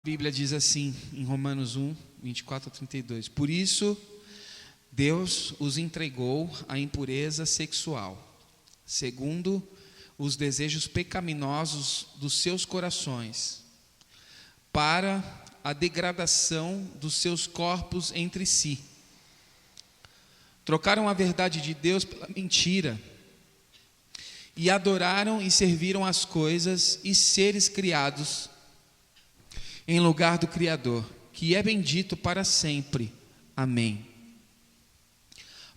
A Bíblia diz assim, em Romanos 1, 24 a 32. Por isso, Deus os entregou à impureza sexual, segundo os desejos pecaminosos dos seus corações, para a degradação dos seus corpos entre si. Trocaram a verdade de Deus pela mentira, e adoraram e serviram as coisas e seres criados em lugar do Criador, que é bendito para sempre. Amém.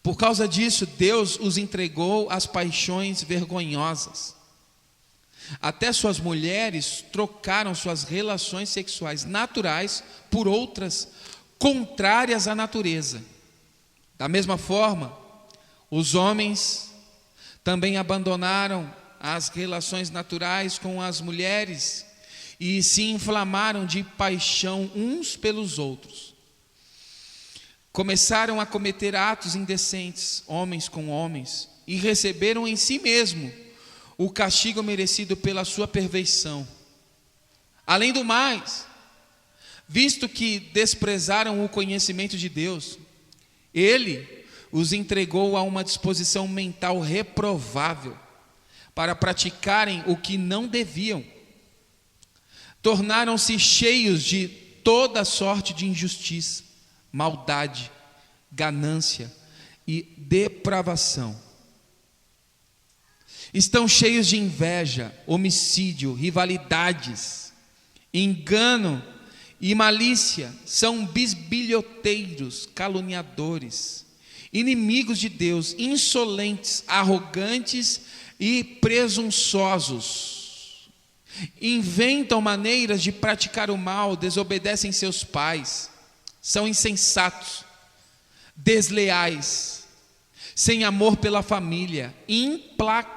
Por causa disso, Deus os entregou às paixões vergonhosas. Até suas mulheres trocaram suas relações sexuais naturais por outras contrárias à natureza. Da mesma forma, os homens também abandonaram as relações naturais com as mulheres e se inflamaram de paixão uns pelos outros. Começaram a cometer atos indecentes, homens com homens, e receberam em si mesmo o castigo merecido pela sua perversão. Além do mais, visto que desprezaram o conhecimento de Deus, Ele os entregou a uma disposição mental reprovável para praticarem o que não deviam. Tornaram-se cheios de toda sorte de injustiça, maldade, ganância e depravação. Estão cheios de inveja, homicídio, rivalidades, engano e malícia. São bisbilhoteiros, caluniadores, inimigos de Deus, insolentes, arrogantes e presunçosos. Inventam maneiras de praticar o mal, desobedecem seus pais, são insensatos, desleais, sem amor pela família, implacáveis.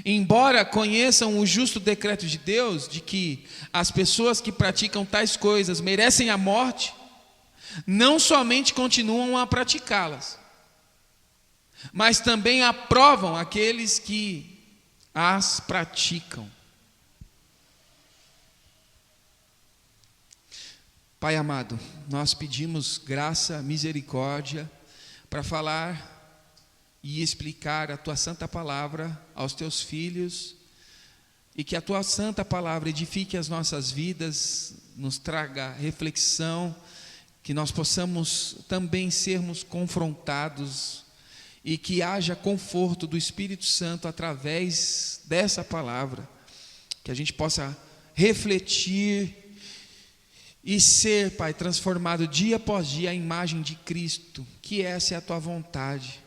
Embora conheçam o justo decreto de Deus, de que as pessoas que praticam tais coisas merecem a morte, não somente continuam a praticá-las, mas também aprovam aqueles que as praticam. Pai amado, nós pedimos graça, misericórdia para falar e explicar a Tua santa palavra aos Teus filhos, e que a Tua santa palavra edifique as nossas vidas, nos traga reflexão, que nós possamos também sermos confrontados e que haja conforto do Espírito Santo através dessa palavra, que a gente possa refletir e ser, Pai, transformado dia após dia à imagem de Cristo, que essa é a Tua vontade.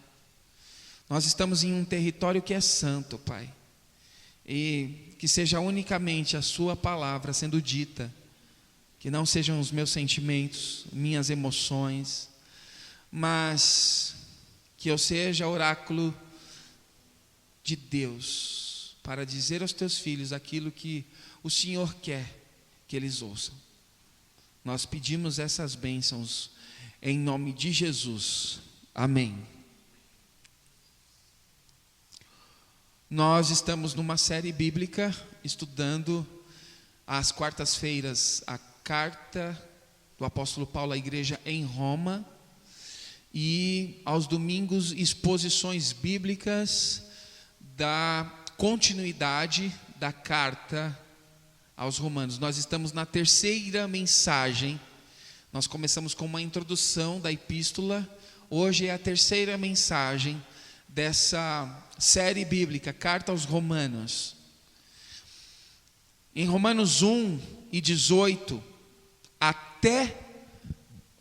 Nós estamos em um território que é santo, Pai, e que seja unicamente a Sua palavra sendo dita, que não sejam os meus sentimentos, minhas emoções, mas que eu seja oráculo de Deus, para dizer aos Teus filhos aquilo que o Senhor quer que eles ouçam. Nós pedimos essas bênçãos em nome de Jesus. Amém. Nós estamos numa série bíblica, estudando às quartas-feiras a carta do apóstolo Paulo à igreja em Roma, e aos domingos exposições bíblicas da continuidade da carta aos Romanos. Nós estamos na terceira mensagem. Nós começamos com uma introdução da epístola. Hoje é a terceira mensagem dessa série bíblica, Carta aos Romanos. Em Romanos 1 e 18 até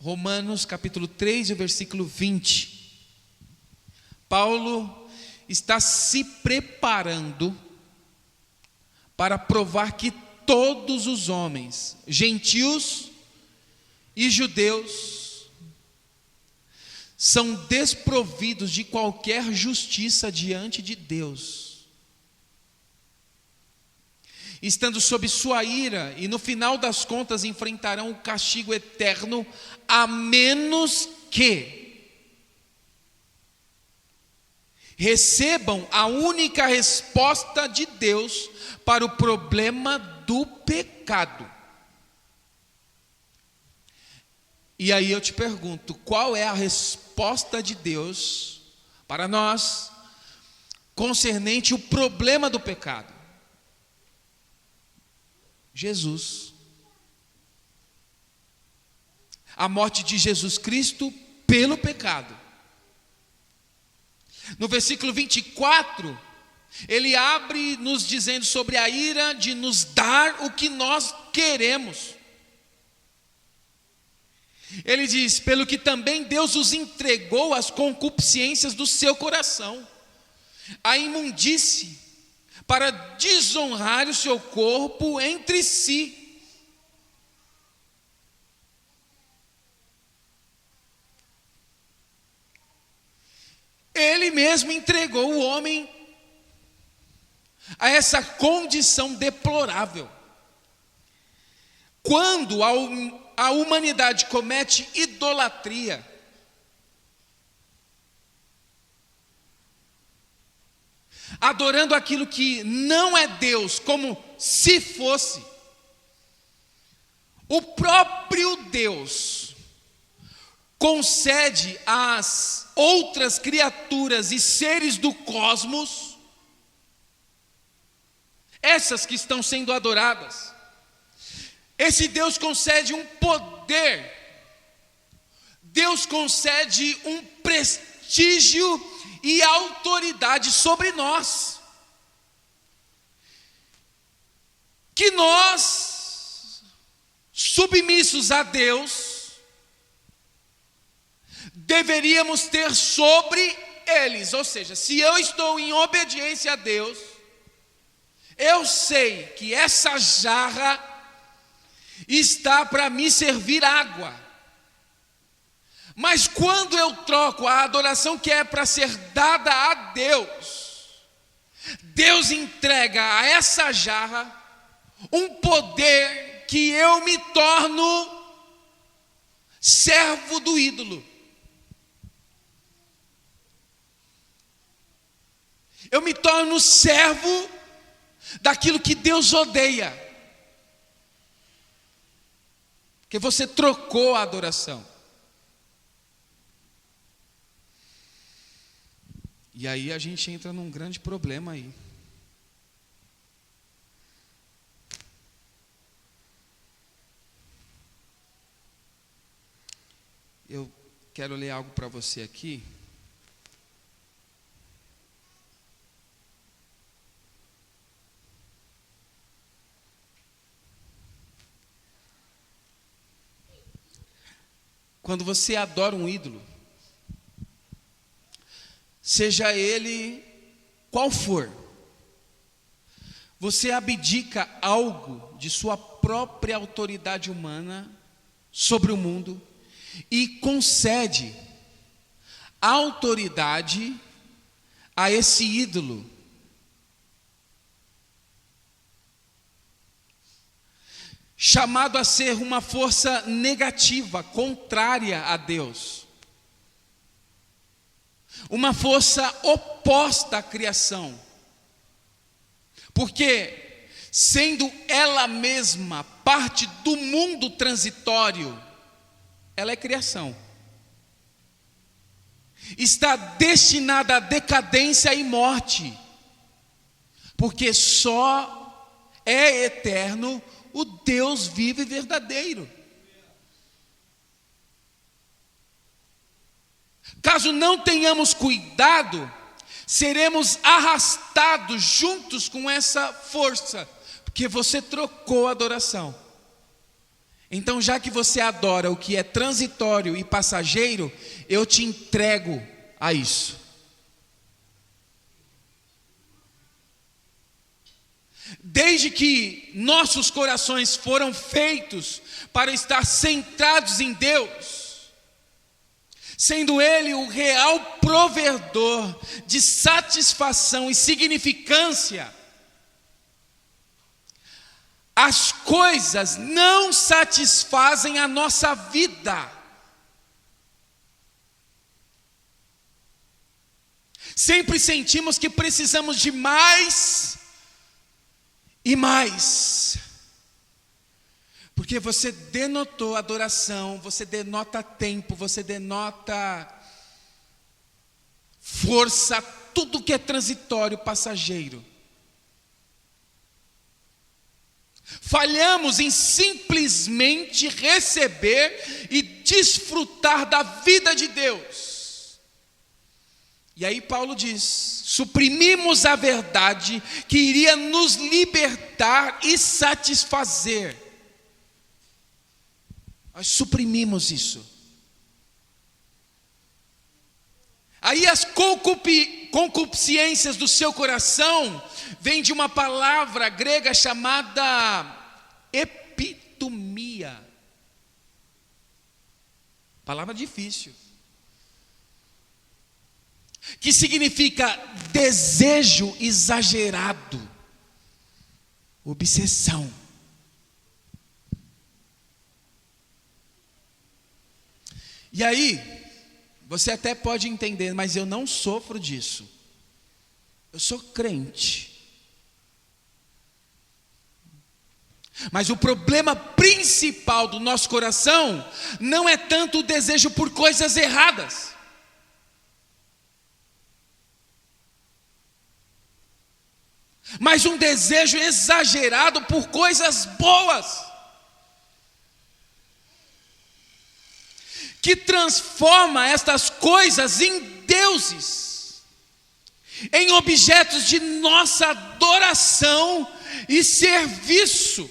Romanos capítulo 3 e versículo 20, Paulo está se preparando para provar que todos os homens, gentios e judeus, são desprovidos de qualquer justiça diante de Deus, estando sob sua ira, e no final das contas enfrentarão o castigo eterno, a menos que recebam a única resposta de Deus para o problema do pecado. E aí eu te pergunto, qual é a resposta de Deus para nós concernente o problema do pecado? Jesus. A morte de Jesus Cristo pelo pecado. No versículo 24, ele abre nos dizendo sobre a ira de nos dar o que nós queremos. Ele diz: pelo que também Deus os entregou às concupiscências do seu coração, a imundície, para desonrar o seu corpo entre si. Ele mesmo entregou o homem a essa condição deplorável. Quando a humanidade comete idolatria, adorando aquilo que não é Deus, como se fosse, o próprio Deus concede às outras criaturas e seres do cosmos, essas que estão sendo adoradas, esse Deus concede um poder, Deus concede um prestígio e autoridade sobre nós, que nós, submissos a Deus, deveríamos ter sobre eles. Ou seja, se eu estou em obediência a Deus, eu sei que essa jarra está para me servir água. Mas quando eu troco a adoração que é para ser dada a Deus, Deus entrega a essa jarra um poder que eu me torno servo do ídolo. Eu me torno servo daquilo que Deus odeia. Porque você trocou a adoração. E aí a gente entra num grande problema aí. Eu quero ler algo para você aqui. Quando você adora um ídolo, seja ele qual for, você abdica algo de sua própria autoridade humana sobre o mundo e concede autoridade a esse ídolo. Chamado a ser uma força negativa, contrária a Deus. Uma força oposta à criação. Porque, sendo ela mesma parte do mundo transitório, ela é criação. Está destinada à decadência e morte. Porque só é eterno o Deus vivo e verdadeiro. Caso não tenhamos cuidado, seremos arrastados juntos com essa força, porque você trocou a adoração. Então, já que você adora o que é transitório e passageiro, eu te entrego a isso. Desde que nossos corações foram feitos para estar centrados em Deus, sendo Ele o real provedor de satisfação e significância, as coisas não satisfazem a nossa vida. Sempre sentimos que precisamos de mais e mais. Porque você denotou adoração, você denota tempo, você denota força, tudo que é transitório, passageiro. Falhamos em simplesmente receber e desfrutar da vida de Deus. E aí Paulo diz: suprimimos a verdade que iria nos libertar e satisfazer. Nós suprimimos isso. Aí as concupiscências do seu coração vêm de uma palavra grega chamada epitomia. Palavra difícil. Que significa desejo exagerado, obsessão. E aí, você até pode entender, mas eu não sofro disso. Eu sou crente. Mas o problema principal do nosso coração não é tanto o desejo por coisas erradas. Mas um desejo exagerado por coisas boas. Que transforma estas coisas em deuses, em objetos de nossa adoração e serviço.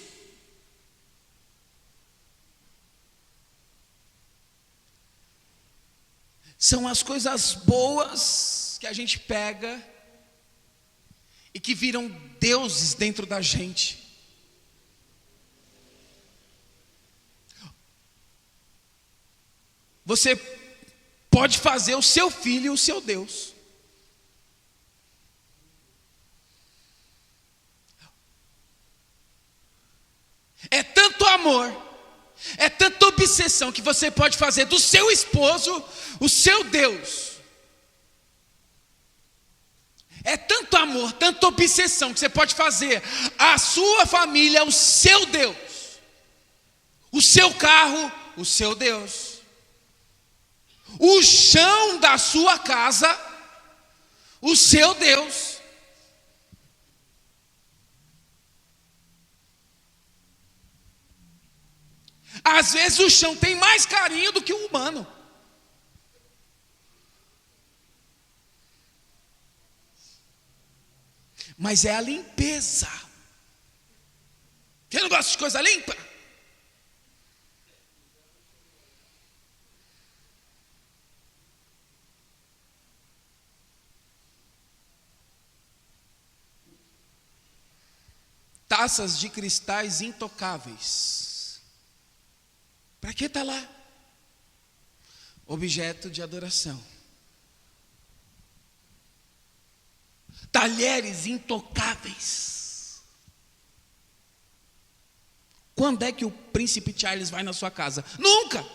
São as coisas boas que a gente pega e que viram deuses dentro da gente. Você pode fazer o seu filho o seu Deus. É tanto amor, é tanta obsessão que você pode fazer do seu esposo o seu Deus. É tanto amor, tanta obsessão que você pode fazer a sua família o seu Deus. O seu carro, o seu Deus. O chão da sua casa, o seu Deus. Às vezes o chão tem mais carinho do que o humano. Mas é a limpeza. Você não gosta de coisa limpa? Taças de cristais intocáveis. Para que está lá? Objeto de adoração. Talheres intocáveis. Quando é que o príncipe Charles vai na sua casa? Nunca.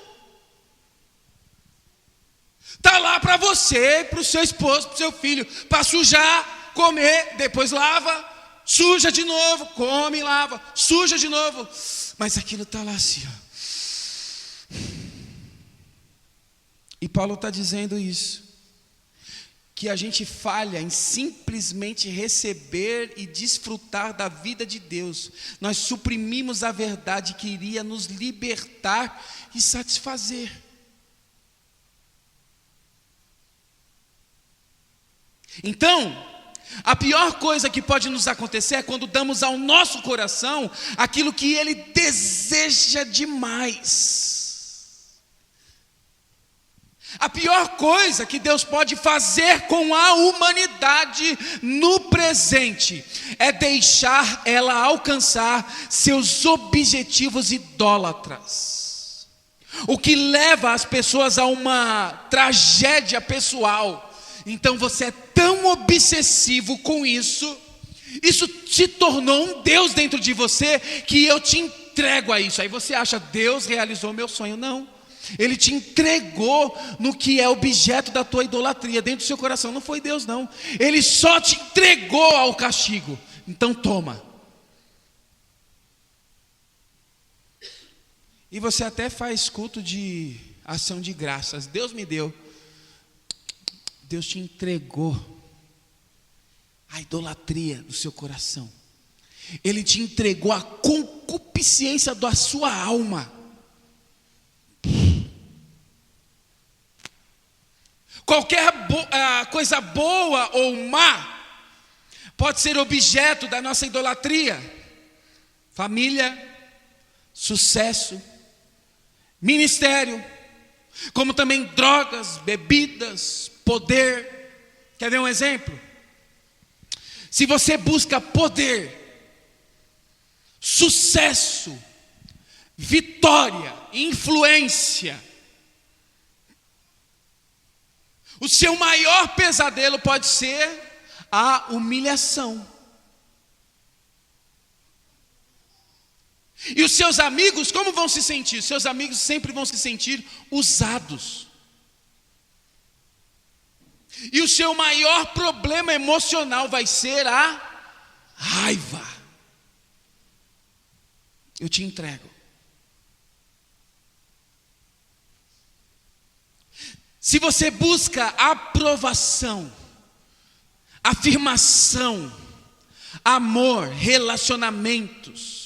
Está lá para você, para o seu esposo, para o seu filho, para sujar, comer, depois lava, suja de novo, come, lava, suja de novo. Mas aquilo está lá assim, ó. E Paulo está dizendo isso, que a gente falha em simplesmente receber e desfrutar da vida de Deus. Nós suprimimos a verdade que iria nos libertar e satisfazer. Então, a pior coisa que pode nos acontecer é quando damos ao nosso coração aquilo que ele deseja demais. A pior coisa que Deus pode fazer com a humanidade no presente é deixar ela alcançar seus objetivos idólatras. O que leva as pessoas a uma tragédia pessoal. Então você é tão obsessivo com isso, isso se tornou um Deus dentro de você, que eu te entrego a isso. Aí você acha, Deus realizou meu sonho. Não. Ele te entregou no que é objeto da tua idolatria dentro do seu coração. Não foi Deus, não. Ele só te entregou ao castigo. Então toma. E você até faz culto de ação de graças. Deus me deu. Deus te entregou a idolatria do seu coração. Ele te entregou a concupiscência da sua alma. Qualquer coisa boa ou má pode ser objeto da nossa idolatria. Família, sucesso, ministério, como também drogas, bebidas, poder. Quer ver um exemplo? Se você busca poder, sucesso, vitória, influência, o seu maior pesadelo pode ser a humilhação. E os seus amigos, como vão se sentir? Seus amigos sempre vão se sentir usados. E o seu maior problema emocional vai ser a raiva. Eu te entrego. Se você busca aprovação, afirmação, amor, relacionamentos,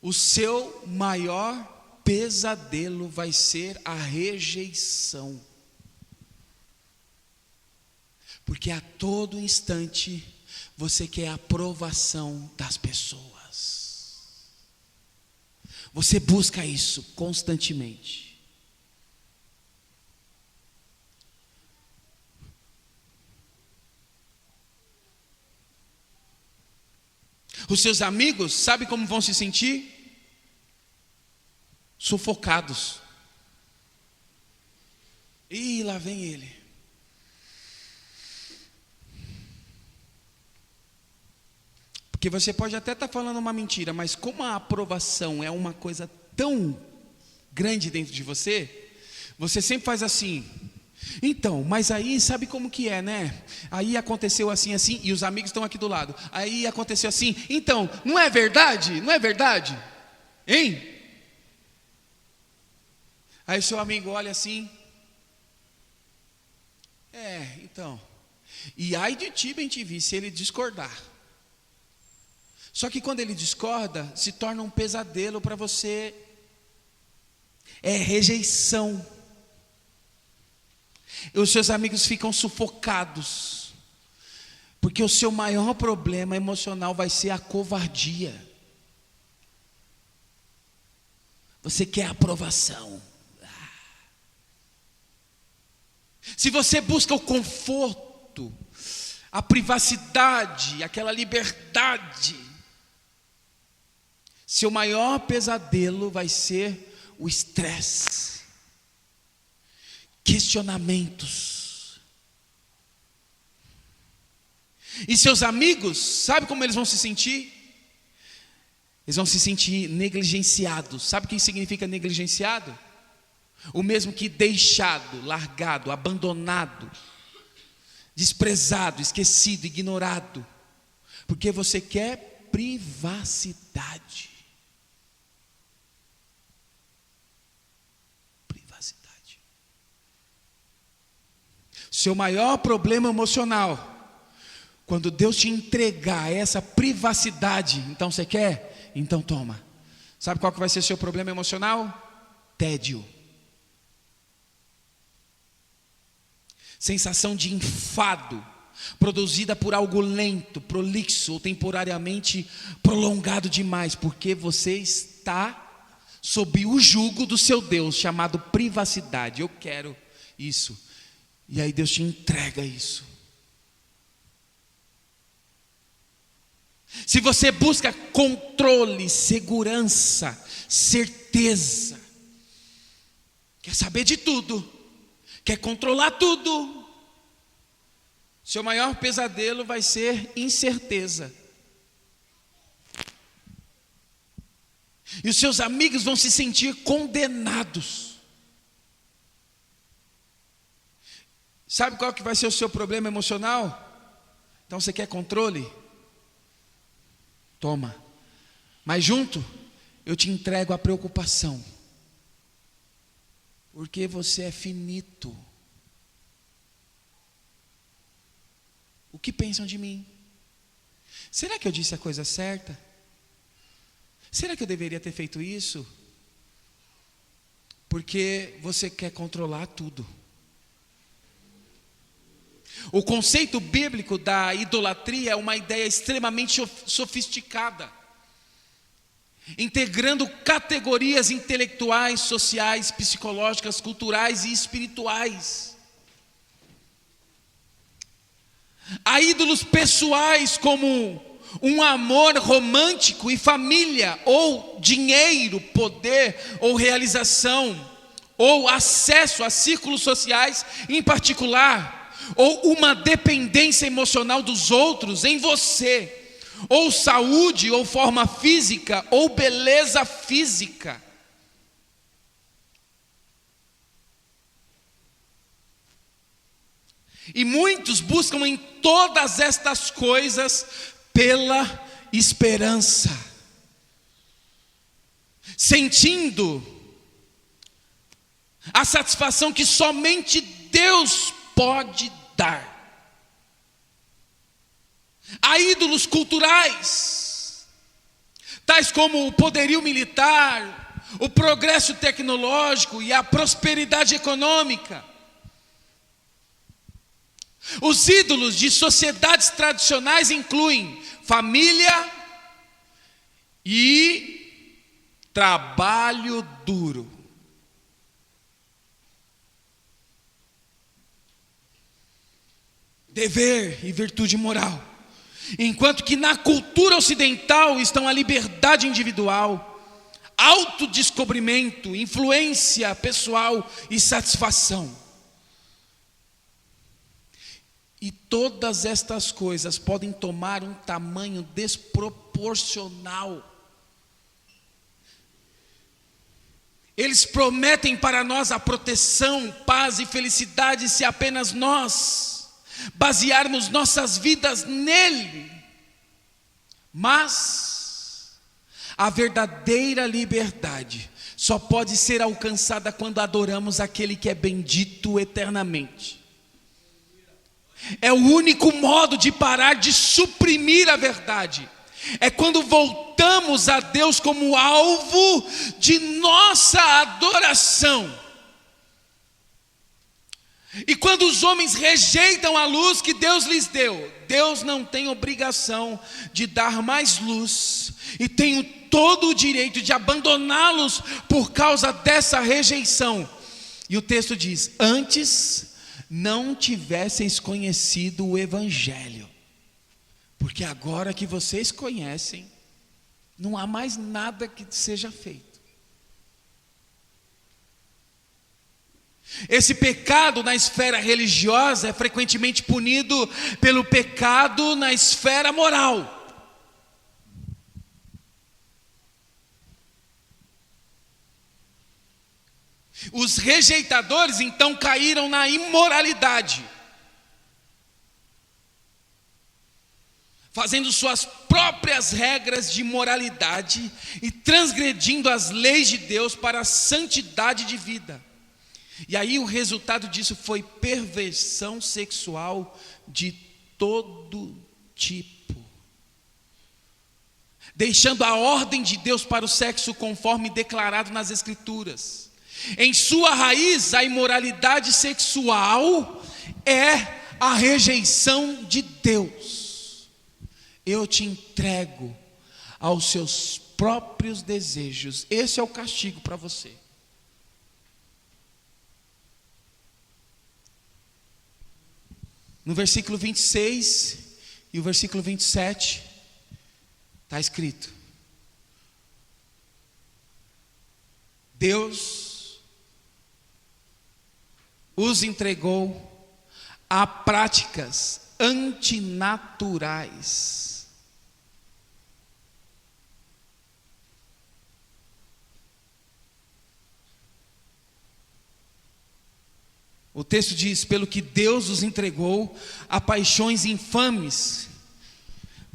o seu maior pesadelo vai ser a rejeição. Porque a todo instante você quer a aprovação das pessoas. Você busca isso constantemente. Os seus amigos, sabe como vão se sentir? Sufocados. Ih, lá vem ele. Porque você pode até estar falando uma mentira, mas como a aprovação é uma coisa tão grande dentro de você, você sempre faz assim. Então, mas aí sabe como que é, né? Aí aconteceu assim, assim, e os amigos estão aqui do lado. Aí aconteceu assim, então, não é verdade? Não é verdade? Hein? Aí o seu amigo olha assim. Então. E ai de ti, bem te vi, se ele discordar. Só que quando ele discorda, se torna um pesadelo para você. É rejeição. E os seus amigos ficam sufocados. Porque o seu maior problema emocional vai ser a covardia. Você quer aprovação. Se você busca o conforto, a privacidade, aquela liberdade, seu maior pesadelo vai ser o estresse, questionamentos. E seus amigos, sabe como eles vão se sentir? Eles vão se sentir negligenciados. Sabe o que significa negligenciado? O mesmo que deixado, largado, abandonado, desprezado, esquecido, ignorado. Porque você quer privacidade. Privacidade. Seu maior problema emocional, quando Deus te entregar essa privacidade, então você quer? Então toma. Sabe qual que vai ser seu problema emocional? Tédio. Sensação de enfado, produzida por algo lento, prolixo ou temporariamente prolongado demais, porque você está sob o jugo do seu Deus, chamado privacidade. Eu quero isso. E aí Deus te entrega isso. Se você busca controle, segurança, certeza, quer saber de tudo, quer controlar tudo, seu maior pesadelo vai ser incerteza. E os seus amigos vão se sentir condenados. Sabe qual que vai ser o seu problema emocional? Então você quer controle? Toma. Mas junto, eu te entrego a preocupação. Porque você é finito. O que pensam de mim? Será que eu disse a coisa certa? Será que eu deveria ter feito isso? Porque você quer controlar tudo. O conceito bíblico da idolatria é uma ideia extremamente sofisticada, integrando categorias intelectuais, sociais, psicológicas, culturais e espirituais. Há ídolos pessoais como um amor romântico e família, ou dinheiro, poder ou realização, ou acesso a círculos sociais em particular, ou uma dependência emocional dos outros em você, ou saúde, ou forma física, ou beleza física. E muitos buscam em todas estas coisas pela esperança, sentindo a satisfação que somente Deus pode dar. Há ídolos culturais, tais como o poderio militar, o progresso tecnológico e a prosperidade econômica. Os ídolos de sociedades tradicionais incluem família e trabalho duro. Dever e virtude moral. Enquanto que na cultura ocidental estão a liberdade individual, autodescobrimento, influência pessoal e satisfação. E todas estas coisas podem tomar um tamanho desproporcional. Eles prometem para nós a proteção, paz e felicidade se apenas nós basearmos nossas vidas nele. Mas a verdadeira liberdade só pode ser alcançada quando adoramos aquele que é bendito eternamente. É o único modo de parar de suprimir a verdade. É quando voltamos a Deus como alvo de nossa adoração. E quando os homens rejeitam a luz que Deus lhes deu, Deus não tem obrigação de dar mais luz, e tem todo o direito de abandoná-los por causa dessa rejeição. E o texto diz: antes não tivesseis conhecido o Evangelho, porque agora que vocês conhecem, não há mais nada que seja feito. Esse pecado na esfera religiosa é frequentemente punido pelo pecado na esfera moral. Os rejeitadores então caíram na imoralidade, fazendo suas próprias regras de moralidade e transgredindo as leis de Deus para a santidade de vida. E aí o resultado disso foi perversão sexual de todo tipo, deixando a ordem de Deus para o sexo conforme declarado nas Escrituras. Em sua raiz, a imoralidade sexual é a rejeição de Deus. Eu te entrego aos seus próprios desejos. Esse é o castigo para você. No versículo 26 e o versículo 27, está escrito: Deus os entregou a práticas antinaturais. O texto diz: pelo que Deus os entregou a paixões infames,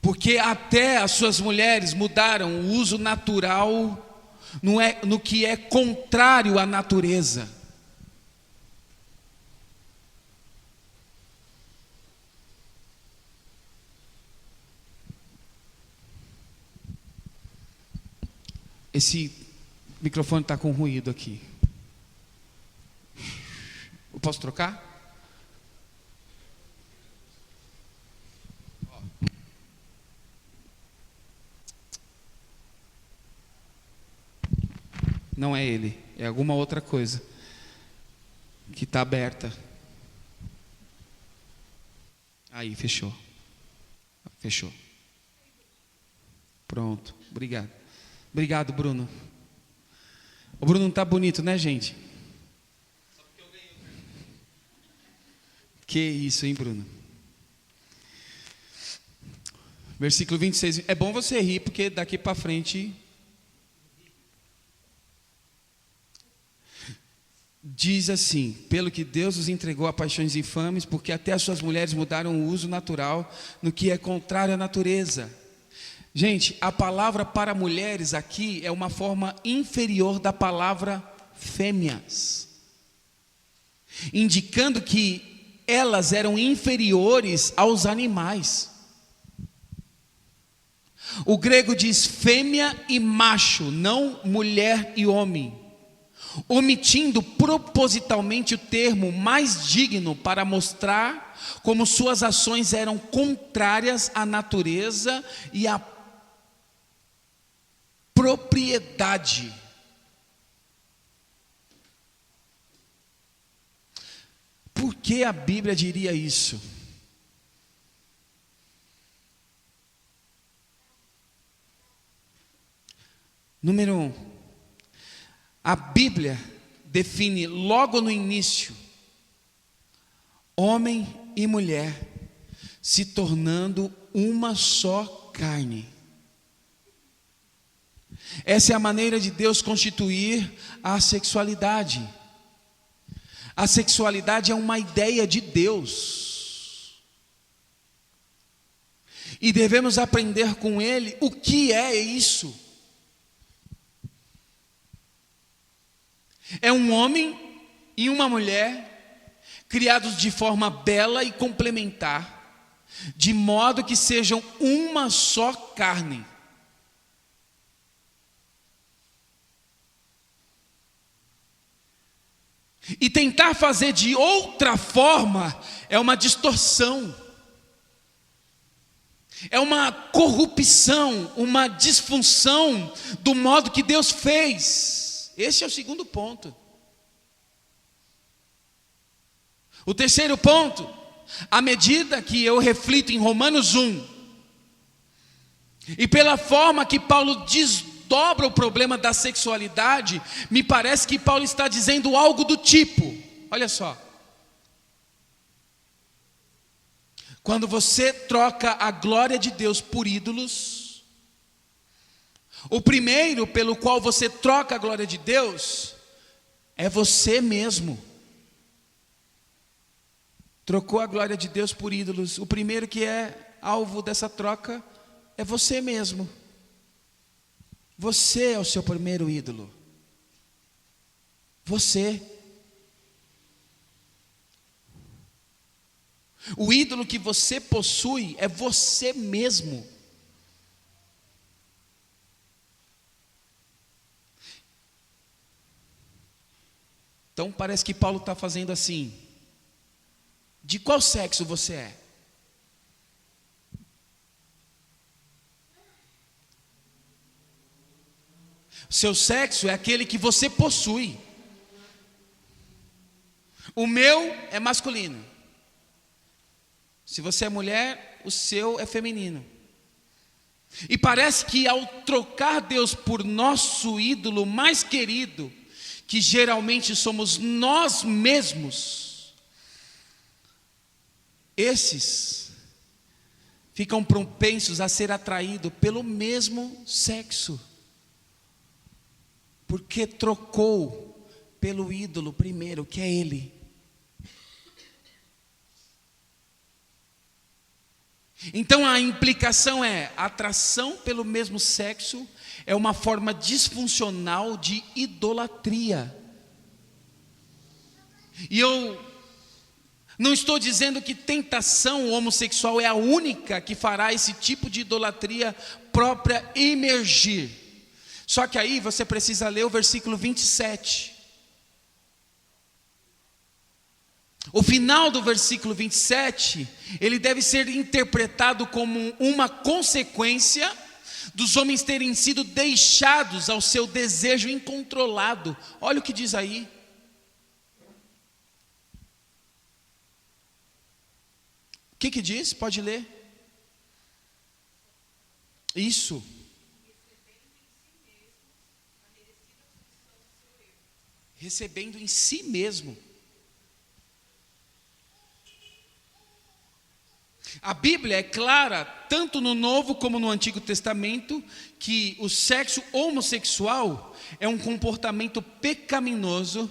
porque até as suas mulheres mudaram o uso natural no que é contrário à natureza. Esse microfone está com ruído aqui. Eu posso trocar? Não é ele, é alguma outra coisa que está aberta. Aí, fechou. Fechou. Pronto, obrigado. Obrigado, Bruno. O Bruno não está bonito, né, gente? Só porque eu ganhei. Que isso, hein, Bruno? Versículo 26. É bom você rir, porque daqui para frente diz assim: pelo que Deus os entregou a paixões infames, porque até as suas mulheres mudaram o uso natural no que é contrário à natureza. Gente, a palavra para mulheres aqui é uma forma inferior da palavra fêmeas, indicando que elas eram inferiores aos animais. O grego diz fêmea e macho, não mulher e homem, omitindo propositalmente o termo mais digno para mostrar como suas ações eram contrárias à natureza e à propriedade. Por que a Bíblia diria isso? Número 1, a Bíblia define logo no início homem e mulher se tornando uma só carne. Essa é a maneira de Deus constituir a sexualidade. A sexualidade é uma ideia de Deus. E devemos aprender com Ele o que é isso. É um homem e uma mulher criados de forma bela e complementar, de modo que sejam uma só carne. E tentar fazer de outra forma é uma distorção, é uma corrupção, uma disfunção do modo que Deus fez. Esse é o segundo ponto. O terceiro ponto, à medida que eu reflito em Romanos 1, e pela forma que Paulo desdobra o problema da sexualidade, me parece que Paulo está dizendo algo do tipo, olha só: quando você troca a glória de Deus por ídolos, o primeiro pelo qual você troca a glória de Deus é você mesmo. Trocou a glória de Deus por ídolos. O primeiro que é alvo dessa troca é você mesmo. Você é o seu primeiro ídolo. Você. O ídolo que você possui é você mesmo. Então parece que Paulo está fazendo assim: de qual sexo você é? Seu sexo é aquele que você possui. O meu é masculino. Se você é mulher, o seu é feminino. E parece que ao trocar Deus por nosso ídolo mais querido, que geralmente somos nós mesmos, esses ficam propensos a ser atraídos pelo mesmo sexo, porque trocou pelo ídolo primeiro, que é ele. Então a implicação é: a atração pelo mesmo sexo é uma forma disfuncional de idolatria. E eu não estou dizendo que tentação homossexual é a única que fará esse tipo de idolatria própria emergir. Só que aí você precisa ler o versículo 27. O final do versículo 27, ele deve ser interpretado como uma consequência dos homens terem sido deixados ao seu desejo incontrolado. Olha o que diz aí. O que diz? Pode ler. Isso. Recebendo em si mesmo. A Bíblia é clara, tanto no Novo como no Antigo Testamento, que o sexo homossexual é um comportamento pecaminoso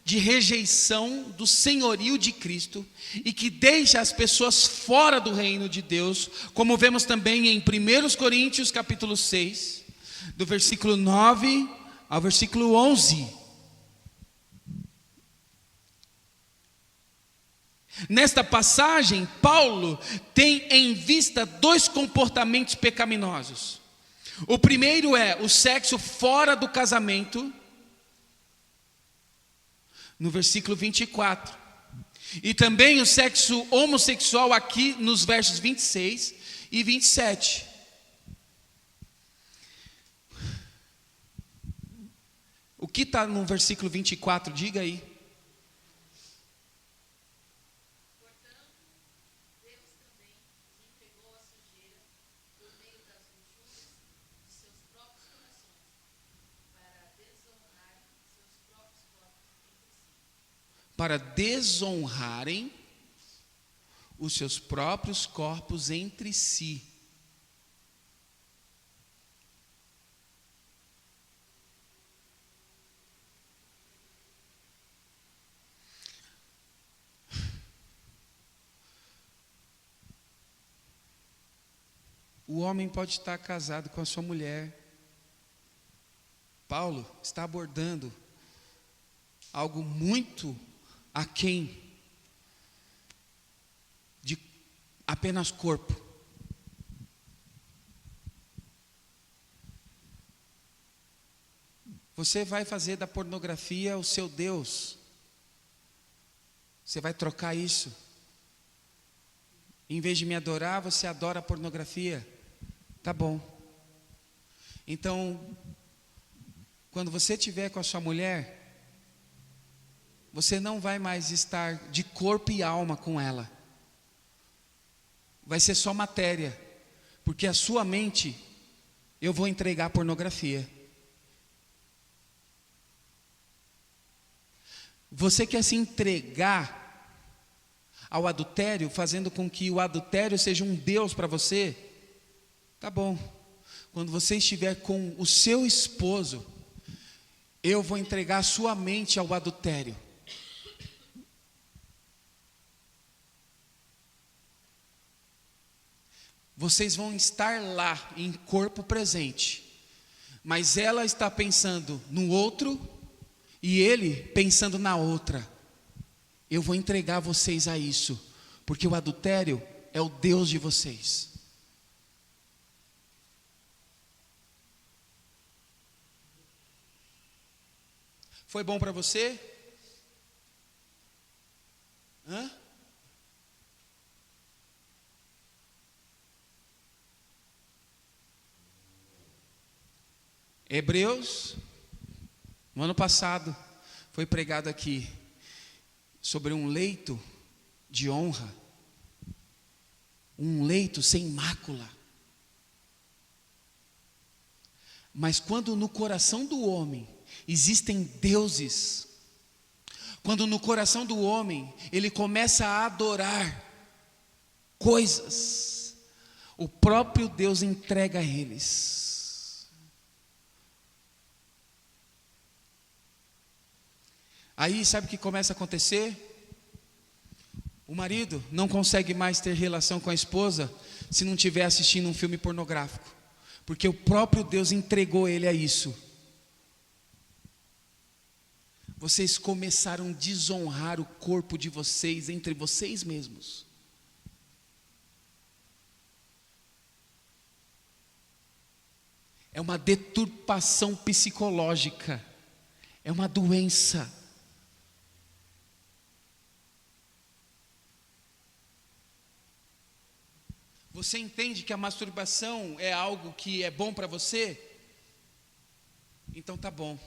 de rejeição do senhorio de Cristo e que deixa as pessoas fora do reino de Deus, como vemos também em 1 Coríntios capítulo 6, do versículo 9 ao versículo 11. Nesta passagem, Paulo tem em vista dois comportamentos pecaminosos. O primeiro é o sexo fora do casamento, no versículo 24. E também o sexo homossexual aqui nos versos 26 e 27. O que está no versículo 24? Diga aí. Para desonrarem os seus próprios corpos entre si. O homem pode estar casado com a sua mulher. Paulo está abordando algo muito aquém de apenas corpo. Você vai fazer da pornografia o seu Deus. Você vai trocar isso. Em vez de me adorar, você adora a pornografia. Tá bom. Então, quando você estiver com a sua mulher, você não vai mais estar de corpo e alma com ela. Vai ser só matéria. Porque a sua mente, eu vou entregar a pornografia. Você quer se entregar ao adultério, fazendo com que o adultério seja um Deus para você? Tá bom. Quando você estiver com o seu esposo, eu vou entregar a sua mente ao adultério. Vocês vão estar lá em corpo presente, mas ela está pensando no outro e ele pensando na outra. Eu vou entregar vocês a isso, porque o adultério é o Deus de vocês. Foi bom para você? Hã? Hebreus, no ano passado, foi pregado aqui sobre um leito de honra, um leito sem mácula. Mas quando no coração do homem existem deuses, quando no coração do homem ele começa a adorar coisas, o próprio Deus entrega a eles. Aí sabe o que começa a acontecer? O marido não consegue mais ter relação com a esposa se não estiver assistindo um filme pornográfico, porque o próprio Deus entregou ele a isso. Vocês começaram a desonrar o corpo de vocês entre vocês mesmos. É uma deturpação psicológica, é uma doença. Você entende que a masturbação é algo que é bom para você? Então tá bom.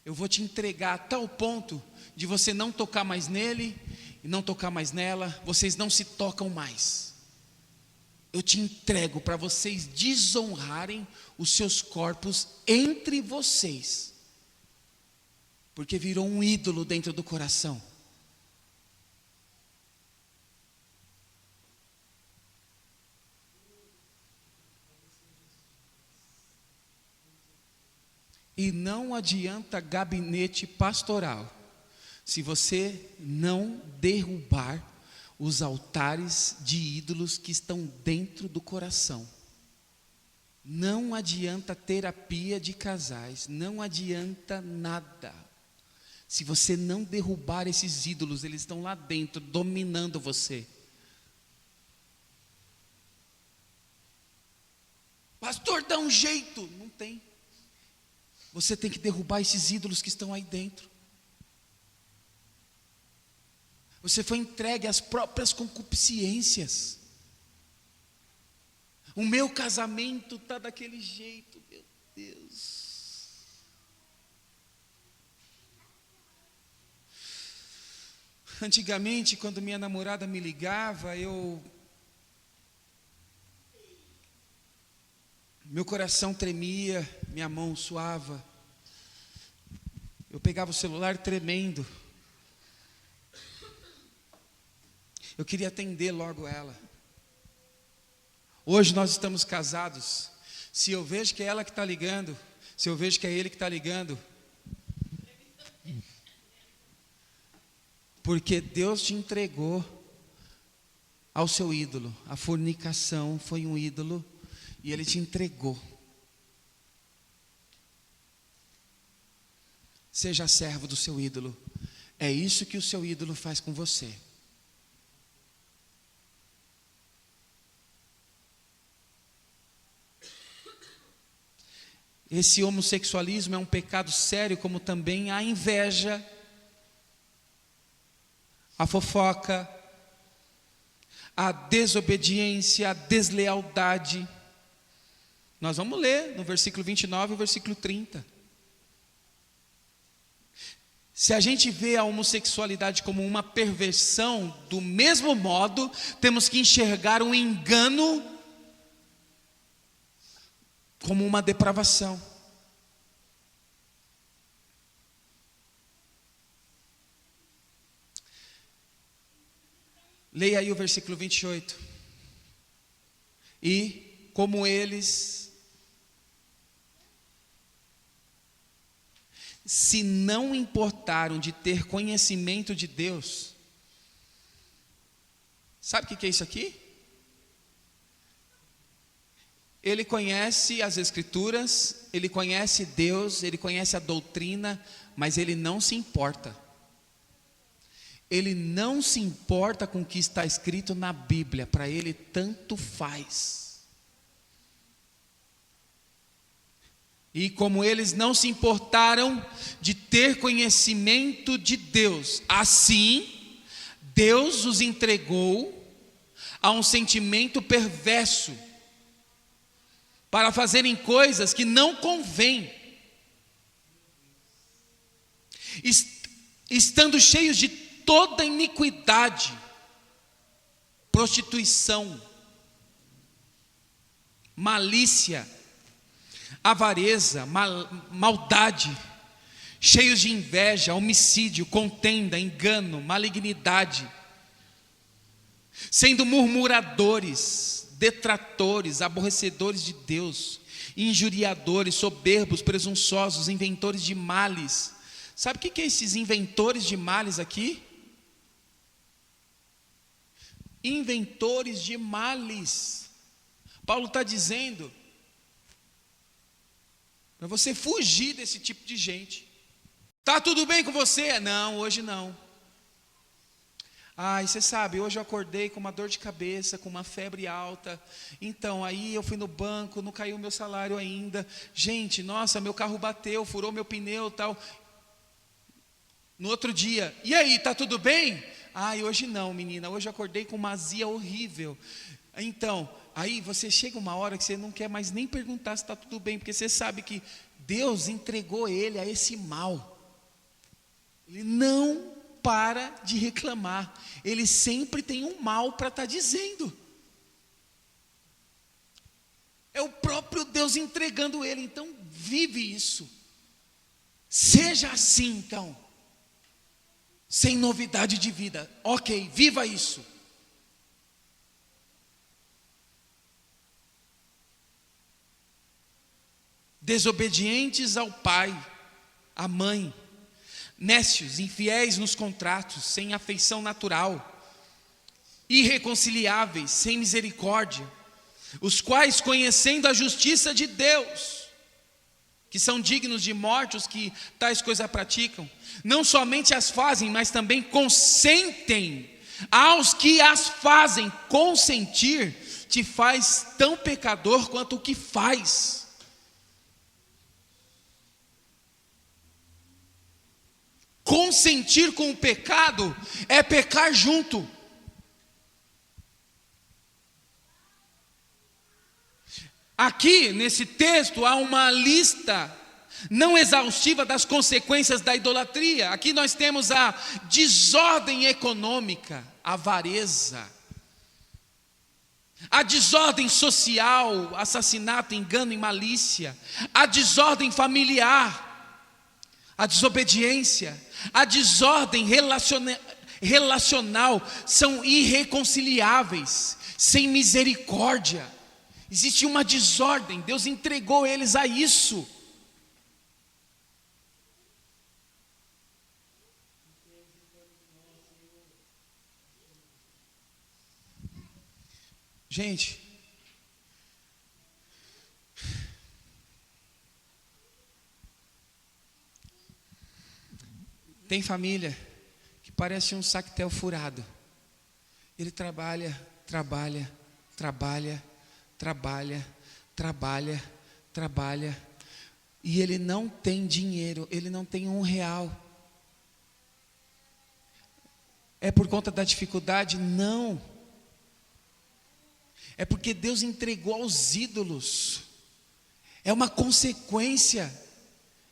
Eu vou te entregar a tal ponto de você não tocar mais nele e não tocar mais nela, vocês não se tocam mais. Eu te entrego para vocês desonrarem os seus corpos entre vocês, porque virou um ídolo dentro do coração. E não adianta gabinete pastoral, se você não derrubar os altares de ídolos que estão dentro do coração. Não adianta terapia de casais, não adianta nada. Se você não derrubar esses ídolos, eles estão lá dentro, dominando você. Pastor, dá um jeito. Não tem. Você tem que derrubar esses ídolos que estão aí dentro. Você foi entregue às próprias concupiscências. O meu casamento está daquele jeito, meu Deus. Antigamente, quando minha namorada me ligava, meu coração tremia, minha mão suava. Eu pegava o celular tremendo. Eu queria atender logo ela. Hoje nós estamos casados. Se eu vejo que é ela que está ligando, se eu vejo que é ele que está ligando, porque Deus te entregou ao seu ídolo. A fornicação foi um ídolo e Ele te entregou. Seja servo do seu ídolo. É isso que o seu ídolo faz com você. Esse homossexualismo é um pecado sério, como também a inveja, a fofoca, a desobediência, a deslealdade. Nós vamos ler no versículo 29 e versículo 30. Se a gente vê a homossexualidade como uma perversão, do mesmo modo, temos que enxergar um engano como uma depravação. Leia aí o versículo 28. E como eles se não importaram de ter conhecimento de Deus. Sabe o que é isso aqui? Ele conhece as Escrituras, ele conhece Deus, ele conhece a doutrina, mas ele não se importa. Ele não se importa com o que está escrito na Bíblia, para ele tanto faz. E como eles não se importaram de ter conhecimento de Deus, assim, Deus os entregou a um sentimento perverso, para fazerem coisas que não convém, estando cheios de toda iniquidade, prostituição, malícia, avareza, maldade, cheios de inveja, homicídio, contenda, engano, malignidade, sendo murmuradores, detratores, aborrecedores de Deus, injuriadores, soberbos, presunçosos, inventores de males. Sabe o que é esses inventores de males aqui? inventores de males. Paulo está dizendo para você fugir desse tipo de gente. Tá tudo bem com você? Não, hoje não. Ai, você sabe, hoje eu acordei com uma dor de cabeça, com uma febre alta. Então, aí eu fui no banco, não caiu o meu salário ainda. Gente, nossa, meu carro bateu, furou meu pneu e tal. No outro dia, e aí, tá tudo bem? Ai, hoje não, menina, hoje eu acordei com uma azia horrível. Então, aí você chega uma hora que você não quer mais nem perguntar se está tudo bem, porque você sabe que Deus entregou ele a esse mal. Ele não para de reclamar, ele sempre tem um mal para estar dizendo. É o próprio Deus entregando ele, então vive isso. Seja assim então, sem novidade de vida, ok, viva isso. Desobedientes ao pai, à mãe, nécios, infiéis nos contratos, sem afeição natural, irreconciliáveis, sem misericórdia, os quais, conhecendo a justiça de Deus, que são dignos de morte os que tais coisas praticam, não somente as fazem, mas também consentem aos que as fazem. Consentir te faz tão pecador quanto o que faz. Consentir com o pecado é pecar junto. Aqui, nesse texto, há uma lista não exaustiva das consequências da idolatria. Aqui nós temos a desordem econômica, a avareza, a desordem social, assassinato, engano e malícia, a desordem familiar, a desobediência, a desordem relacional, são irreconciliáveis, sem misericórdia. Existe uma desordem, Deus entregou eles a isso. Gente, tem família que parece um sactel furado. Ele trabalha, e ele não tem dinheiro, ele não tem R$1. É por conta da dificuldade? Não. É porque Deus entregou aos ídolos. É uma consequência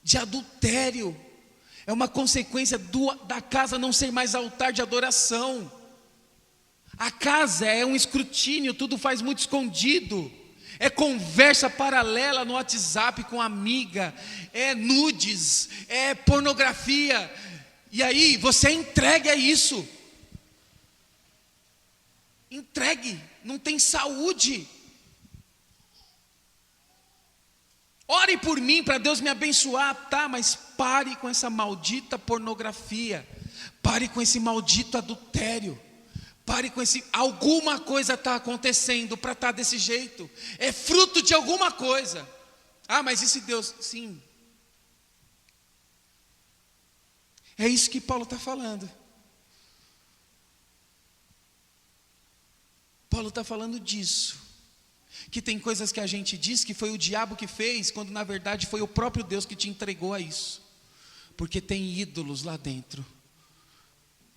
de adultério. É uma consequência da casa não ser mais altar de adoração. A casa é um escrutínio, tudo faz muito escondido. É conversa paralela no WhatsApp com amiga, é nudes, é pornografia. E aí você entregue a isso. Entregue, não tem saúde. Ore por mim para Deus me abençoar, tá? Mas pare com essa maldita pornografia. Pare com esse maldito adultério. Pare com esse... Alguma coisa está acontecendo para estar desse jeito. É fruto de alguma coisa. Ah, mas e se Deus... Sim. É isso que Paulo está falando. Paulo está falando disso. Que tem coisas que a gente diz que foi o diabo que fez, quando na verdade foi o próprio Deus que te entregou a isso. Porque tem ídolos lá dentro,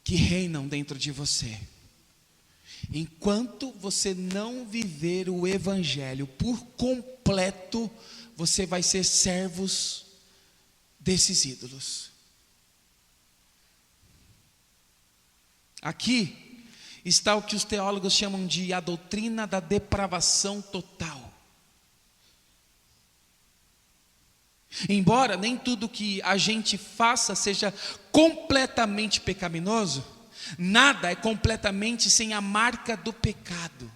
que reinam dentro de você. Enquanto você não viver o evangelho por completo, você vai ser servos desses ídolos. Aqui está o que os teólogos chamam de a doutrina da depravação total. Embora nem tudo que a gente faça seja completamente pecaminoso, nada é completamente sem a marca do pecado.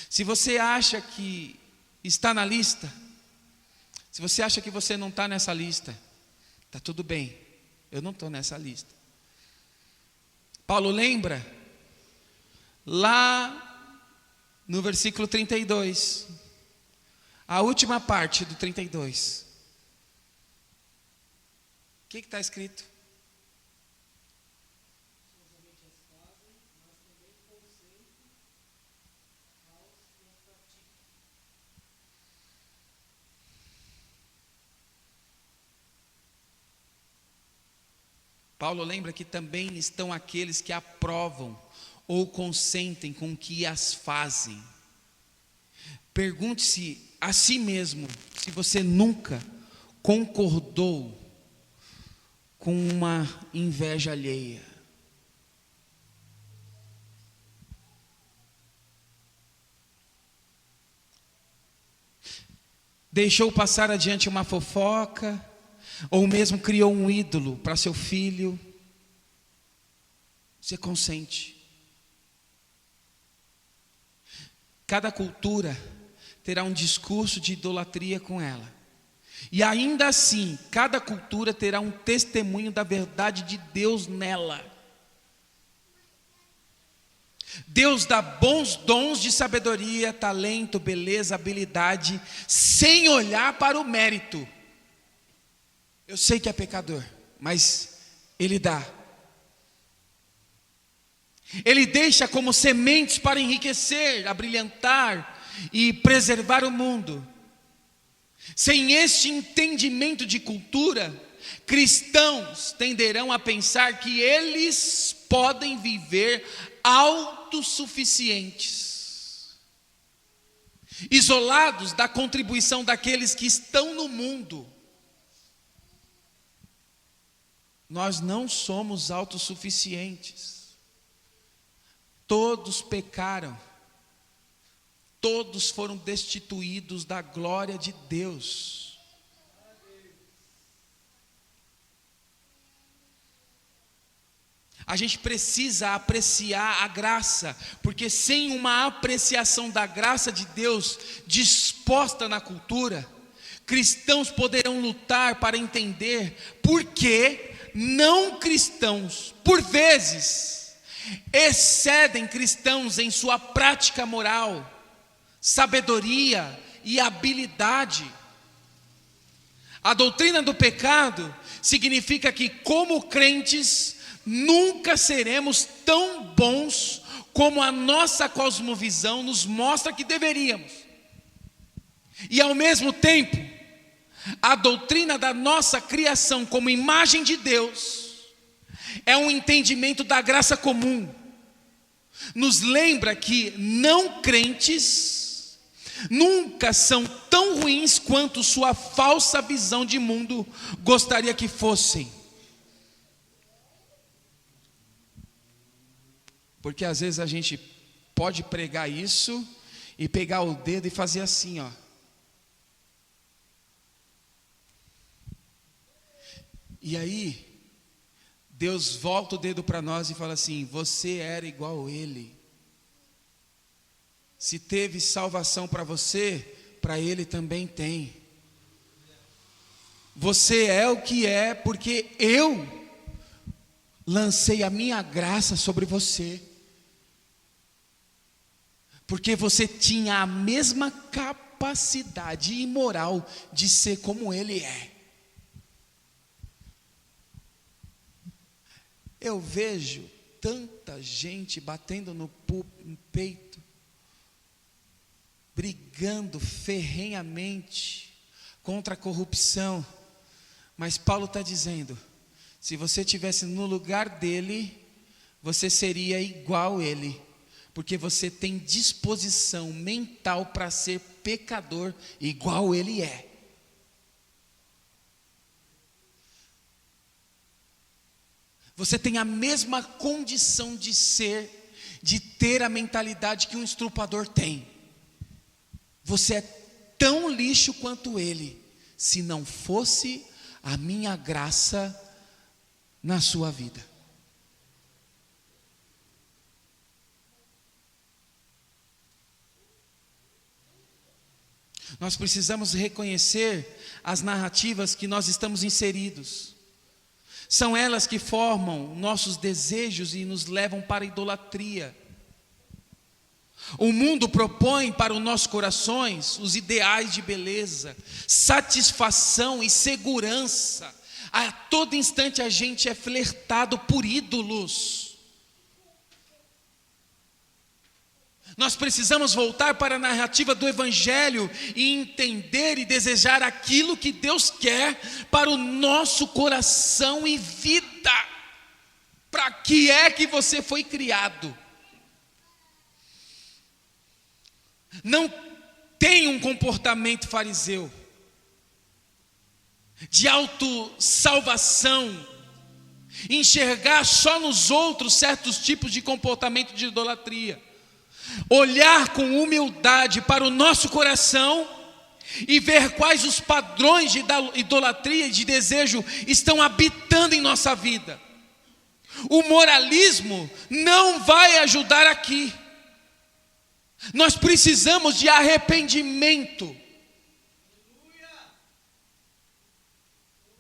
Se você acha que está na lista, se você acha que você não está nessa lista, está tudo bem, eu não estou nessa lista. Paulo lembra, lá no versículo 32, a última parte do 32, o que está escrito? Paulo lembra que também estão aqueles que aprovam ou consentem com o que as fazem. Pergunte-se a si mesmo se você nunca concordou com uma inveja alheia. Deixou passar adiante uma fofoca, ou mesmo criou um ídolo para seu filho. Você consente. Cada cultura terá um discurso de idolatria com ela. E ainda assim, cada cultura terá um testemunho da verdade de Deus nela. Deus dá bons dons de sabedoria, talento, beleza, habilidade, sem olhar para o mérito. Eu sei que é pecador, mas Ele dá. Ele deixa como sementes para enriquecer, abrilhantar e preservar o mundo. Sem este entendimento de cultura, cristãos tenderão a pensar que eles podem viver autossuficientes, isolados da contribuição daqueles que estão no mundo. Nós não somos autossuficientes. Todos pecaram. Todos foram destituídos da glória de Deus. A gente precisa apreciar a graça, porque sem uma apreciação da graça de Deus disposta na cultura, cristãos poderão lutar para entender por que não cristãos, por vezes, excedem cristãos em sua prática moral, sabedoria e habilidade. A doutrina do pecado significa que, como crentes, nunca seremos tão bons como a nossa cosmovisão nos mostra que deveríamos. E ao mesmo tempo, a doutrina da nossa criação como imagem de Deus é um entendimento da graça comum. Nos lembra que não crentes nunca são tão ruins quanto sua falsa visão de mundo gostaria que fossem. Porque às vezes a gente pode pregar isso e pegar o dedo e fazer assim, ó. E aí, Deus volta o dedo para nós e fala assim: você era igual a ele. Se teve salvação para você, para ele também tem. Você é o que é porque eu lancei a minha graça sobre você. Porque você tinha a mesma capacidade e moral de ser como ele é. Eu vejo tanta gente batendo no peito, brigando ferrenhamente contra a corrupção. Mas Paulo está dizendo, se você estivesse no lugar dele, você seria igual a ele, porque você tem disposição mental para ser pecador igual ele é. Você tem a mesma condição de ser, de ter a mentalidade que um estrupador tem. Você é tão lixo quanto ele, se não fosse a minha graça na sua vida. Nós precisamos reconhecer as narrativas que nós estamos inseridos. São elas que formam nossos desejos e nos levam para a idolatria. O mundo propõe para os nossos corações os ideais de beleza, satisfação e segurança. A todo instante a gente é flertado por ídolos. Nós precisamos voltar para a narrativa do Evangelho e entender e desejar aquilo que Deus quer para o nosso coração e vida. Para que é que você foi criado? Não tenha um comportamento fariseu, de autossalvação, enxergar só nos outros certos tipos de comportamento de idolatria. Olhar com humildade para o nosso coração e ver quais os padrões de idolatria e de desejo estão habitando em nossa vida. O moralismo não vai ajudar aqui. Nós precisamos de arrependimento.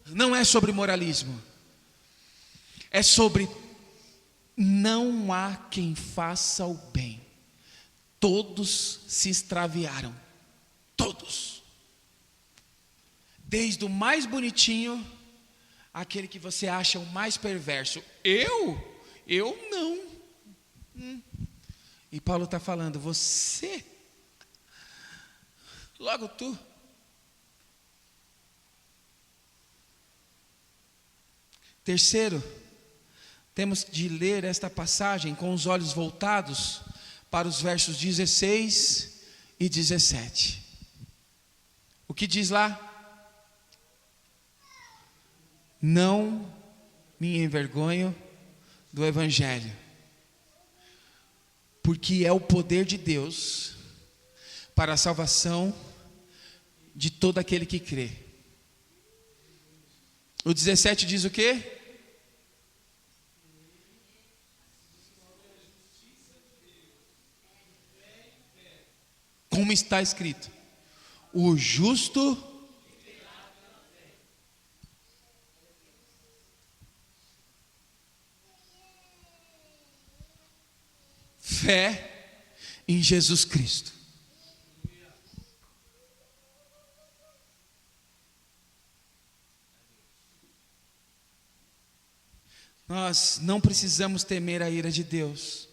Não é sobre moralismo. É sobre não há quem faça o bem. Todos se extraviaram. Todos. Desde o mais bonitinho, aquele que você acha o mais perverso. Eu não. E Paulo está falando, você, logo tu. Terceiro, temos de ler esta passagem com os olhos voltados para os versos 16 e 17. O que diz lá? Não me envergonho do Evangelho, porque é o poder de Deus para a salvação de todo aquele que crê. O 17 diz o quê? Como está escrito: o justo fé em Jesus Cristo. Nós não precisamos temer a ira de Deus.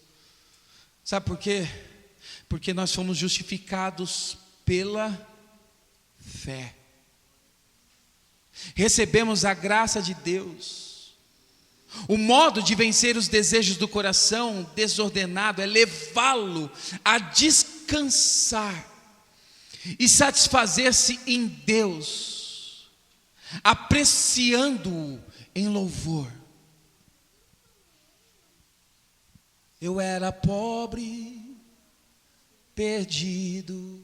Sabe por quê? Porque nós fomos justificados pela fé. Recebemos a graça de Deus. O modo de vencer os desejos do coração desordenado é levá-lo a descansar e satisfazer-se em Deus, apreciando-o em louvor. Eu era pobre, perdido,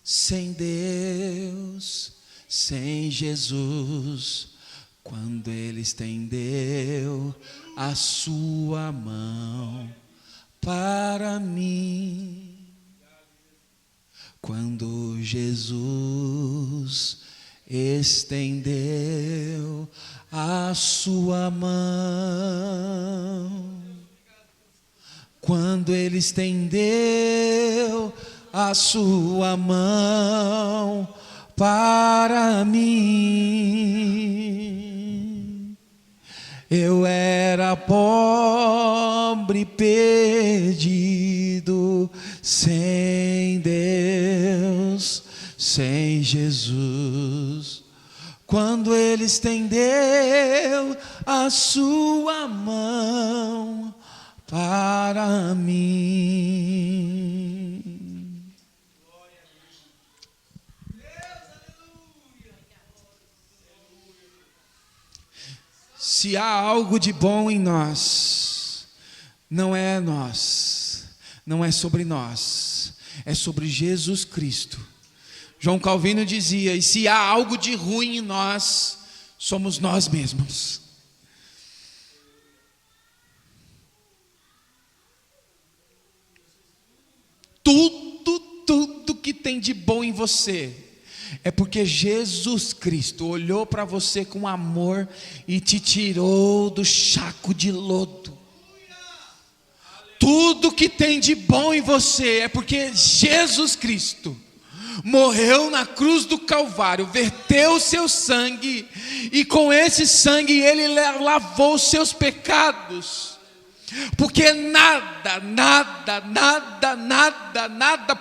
sem Deus, sem Jesus, quando Ele estendeu a sua mão para mim. Quando Jesus estendeu a sua mão, quando Ele estendeu a sua mão para mim, eu era pobre, perdido, sem Deus, sem Jesus. Quando Ele estendeu a sua mão para mim. Se há algo de bom em nós, não é nós, não é sobre nós, é sobre Jesus Cristo. João Calvino dizia: e se há algo de ruim em nós, somos nós mesmos. Tudo que tem de bom em você é porque Jesus Cristo olhou para você com amor e te tirou do saco de lodo. Tudo que tem de bom em você é porque Jesus Cristo morreu na cruz do Calvário, verteu o seu sangue, e com esse sangue Ele lavou os seus pecados. Porque nada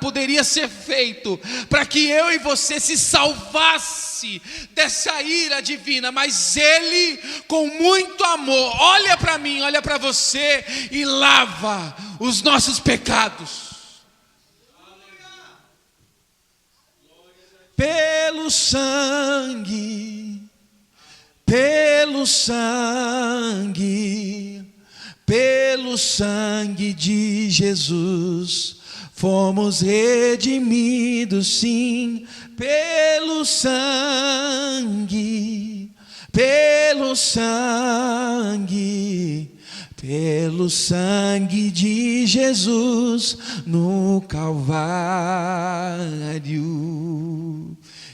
poderia ser feito para que eu e você se salvasse dessa ira divina, mas Ele, com muito amor, olha para mim, olha para você e lava os nossos pecados. Pelo sangue, pelo sangue de Jesus, fomos redimidos, sim, pelo sangue de Jesus no Calvário.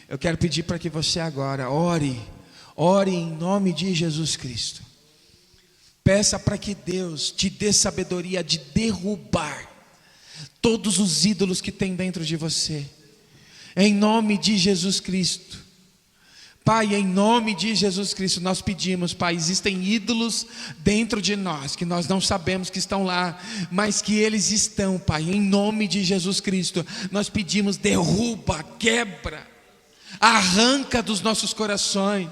Eu quero pedir para que você agora ore em nome de Jesus Cristo. Peça para que Deus te dê sabedoria de derrubar todos os ídolos que tem dentro de você, em nome de Jesus Cristo. Pai, em nome de Jesus Cristo, nós pedimos, Pai, existem ídolos dentro de nós, que nós não sabemos que estão lá, mas que eles estão, Pai, em nome de Jesus Cristo, nós pedimos, derruba, quebra, arranca dos nossos corações.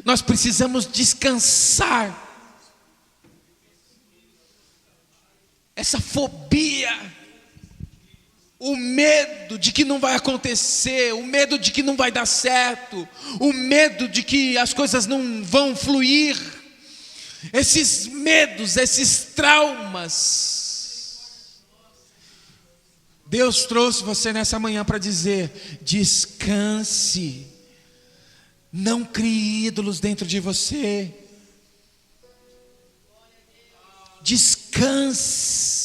Nós precisamos descansar essa fobia, o medo de que não vai acontecer, o medo de que não vai dar certo, o medo de que as coisas não vão fluir, esses medos, esses traumas. Deus trouxe você nessa manhã para dizer: descanse. Não crie ídolos dentro de você. Descanse.